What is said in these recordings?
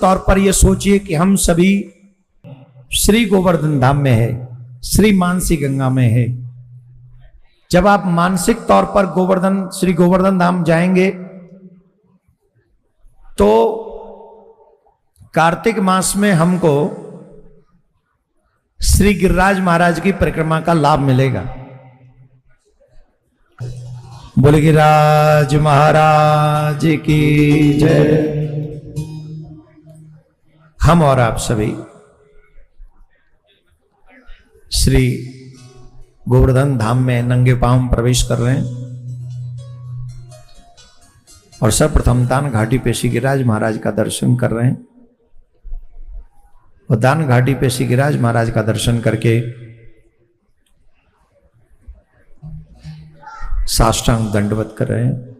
तौर पर यह सोचिए कि हम सभी श्री गोवर्धन धाम में है, श्री मानसी गंगा में है। जब आप मानसिक तौर पर श्री गोवर्धन धाम जाएंगे तो कार्तिक मास में हमको श्री गिरिराज महाराज की परिक्रमा का लाभ मिलेगा। बोल गिरिराज महाराज की जय। हम और आप सभी श्री गोवर्धन धाम में नंगे पांव प्रवेश कर रहे हैं और सर्वप्रथम दान घाटी पे श्री गिरिराज महाराज का दर्शन कर रहे हैं। और दान घाटी पे श्री गिरिराज महाराज का दर्शन करके साष्टांग दंडवत कर रहे हैं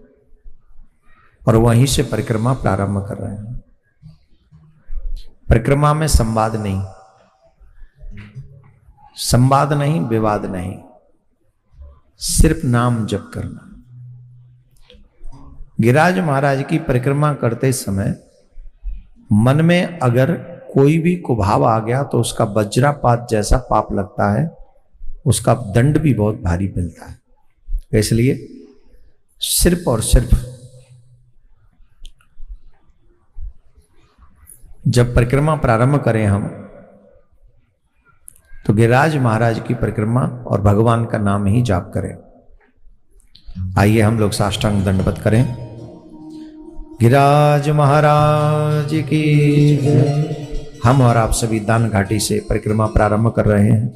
और वहीं से परिक्रमा प्रारंभ कर रहे हैं। परिक्रमा में संवाद नहीं, संवाद नहीं, विवाद नहीं, सिर्फ नाम जप करना। गिरिराज महाराज की परिक्रमा करते समय मन में अगर कोई भी कुभाव आ गया तो उसका वज्रापात जैसा पाप लगता है, उसका दंड भी बहुत भारी मिलता है। इसलिए सिर्फ और सिर्फ जब परिक्रमा प्रारंभ करें हम तो गिरिराज महाराज की परिक्रमा और भगवान का नाम ही जाप करें। आइए हम लोग साष्टांग दंडवत करें। गिरिराज महाराज की जय। हम और आप सभी दान घाटी से परिक्रमा प्रारंभ कर रहे हैं।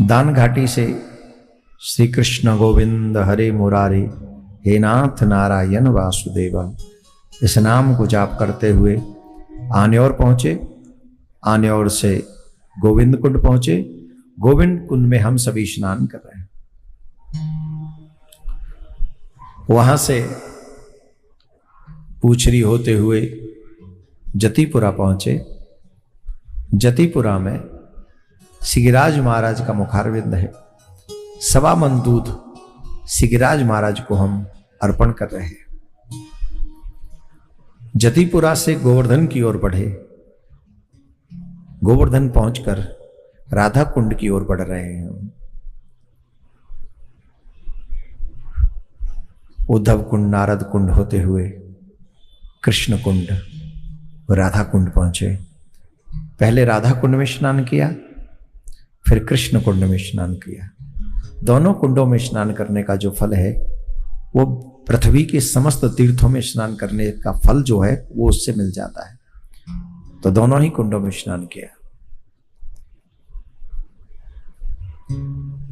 दान घाटी से श्री कृष्ण गोविंद हरे मुरारी हे नाथ नारायण वासुदेवा इस नाम को जाप करते हुए आने और पहुंचे। आने और से गोविंद कुंड पहुंचे। गोविंद कुंड में हम सभी स्नान कर रहे हैं। वहां से पूछरी होते हुए जतिपुरा पहुंचे। जतिपुरा में श्री गिरिराज महाराज का मुखारविंद है। सवा मन दूध श्री गिरिराज महाराज को हम अर्पण कर रहे हैं। जतिपुरा से गोवर्धन की ओर बढ़े। गोवर्धन पहुंचकर राधा कुंड की ओर बढ़ रहे हैं। उद्धव कुंड, नारद कुंड होते हुए कृष्ण कुंड, राधा कुंड पहुंचे। पहले राधा कुंड में स्नान किया, फिर कृष्ण कुंड में स्नान किया। दोनों कुंडों में स्नान करने का जो फल है वो पृथ्वी के समस्त तीर्थों में स्नान करने का फल जो है वो उससे मिल जाता है। तो दोनों ही कुंडों में स्नान किया।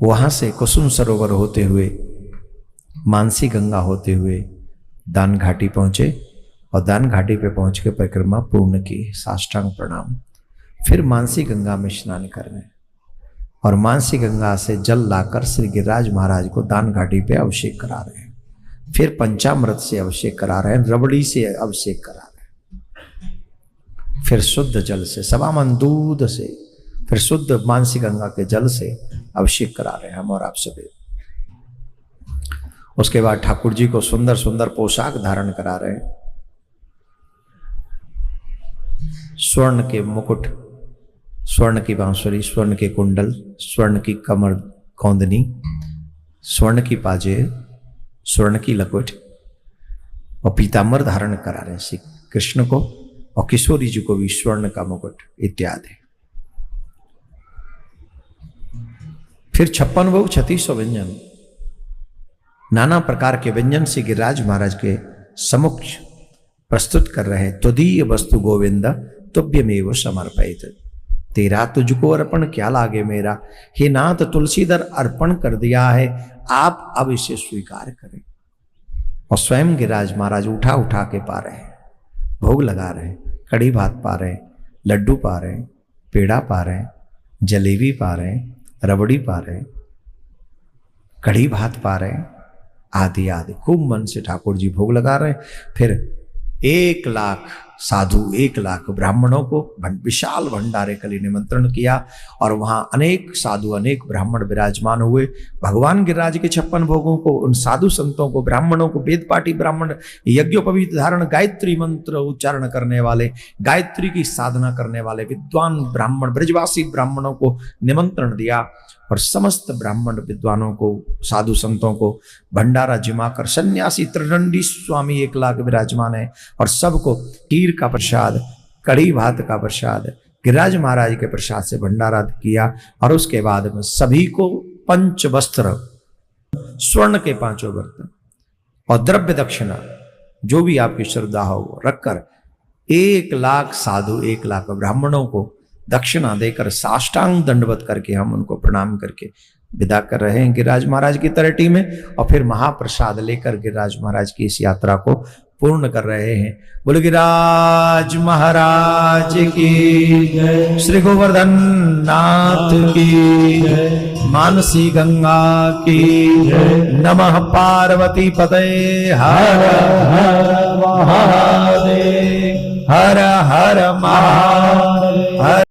वहां से कुसुम सरोवर होते हुए मानसी गंगा होते हुए दान घाटी पहुंचे और दान घाटी पे पहुंच के परिक्रमा पूर्ण की। साष्टांग प्रणाम। फिर मानसी गंगा में स्नान कर रहे हैं और मानसी गंगा से जल लाकर श्री गिरिराज महाराज को दान घाटी पे अभिषेक करा रहे हैं। फिर पंचामृत से अभिषेक करा रहे हैं, रबड़ी से अभिषेक करा रहे हैं। फिर शुद्ध जल से, सवा मन दूध से, फिर शुद्ध मानसी गंगा के जल से अभिषेक करा रहे हैं हम और आप सभी। उसके बाद ठाकुर जी को सुंदर सुंदर पोशाक धारण करा रहे हैं। स्वर्ण के मुकुट, स्वर्ण की बांसुरी, स्वर्ण के कुंडल, स्वर्ण की कमर कौंदनी, स्वर्ण की पाजेब, स्वर्ण की लकुट और पीतांबर धारण करा रहे श्री कृष्ण को और किशोरी जी को भी स्वर्ण का मुकुट इत्यादि। फिर 56 भोग 3600 व्यंजन, नाना प्रकार के व्यंजन से गिरिराज महाराज के समक्ष प्रस्तुत कर रहे हैं। तुदीय वस्तु गोविंद तुभ्यमेव समर्पित, तेरा तुझको अर्पण क्या लागे मेरा। हे नाथ तुलसीधर अर्पण कर दिया है, आप अब इसे स्वीकार करें। और स्वयं गिरिराज महाराज उठा उठा के पा रहे हैं, भोग लगा रहे हैं। कड़ी भात पा रहे हैं, लड्डू पा रहे हैं, पेड़ा पा रहे हैं, जलेबी पा रहे हैं, रबड़ी पा रहे हैं, कड़ी भात पा रहे हैं, आदि आदि खूब मन से ठाकुर जी भोग लगा रहे हैं। फिर 1 लाख साधु 1,00,000 ब्राह्मणों को विशाल भंडारे के लिए निमंत्रण किया और वहां अनेक साधु अनेक ब्राह्मण विराजमान हुए। भगवान गिरिराज के 56 भोगों को, उन साधु संतों को, ब्राह्मणों को, वेद पाठी ब्राह्मण, यज्ञोपवीत धारण गायत्री मंत्र उच्चारण करने वाले, गायत्री की साधना करने वाले विद्वान ब्राह्मण, ब्रजवासी ब्राह्मणों को निमंत्रण दिया और समस्त ब्राह्मण विद्वानों को, साधु संतों को भंडारा जिमाकर, सन्यासी त्रिदंडी स्वामी 1,00,000 विराजमान है और सबको खीर का प्रसाद, कड़ी भात का प्रसाद, गिरिराज महाराज के प्रसाद से भंडारा किया। और उसके बाद में सभी को पंच वस्त्र, स्वर्ण के 5 बर्तन और द्रव्य दक्षिणा जो भी आपकी श्रद्धा हो रखकर 1,00,000 साधु 1,00,000 ब्राह्मणों को दक्षिणा देकर साष्टांग दंडवत करके हम उनको प्रणाम करके विदा कर रहे हैं गिरिराज महाराज की तलहटी में। और फिर महाप्रसाद लेकर गिरिराज महाराज की इस यात्रा को पूर्ण कर रहे हैं। बोलो गिरिराज महाराज की, श्री गोवर्धन नाथ की, मानसी गंगा की, नमः पार्वती पतये हर हर महादेव, हर हर महादेव।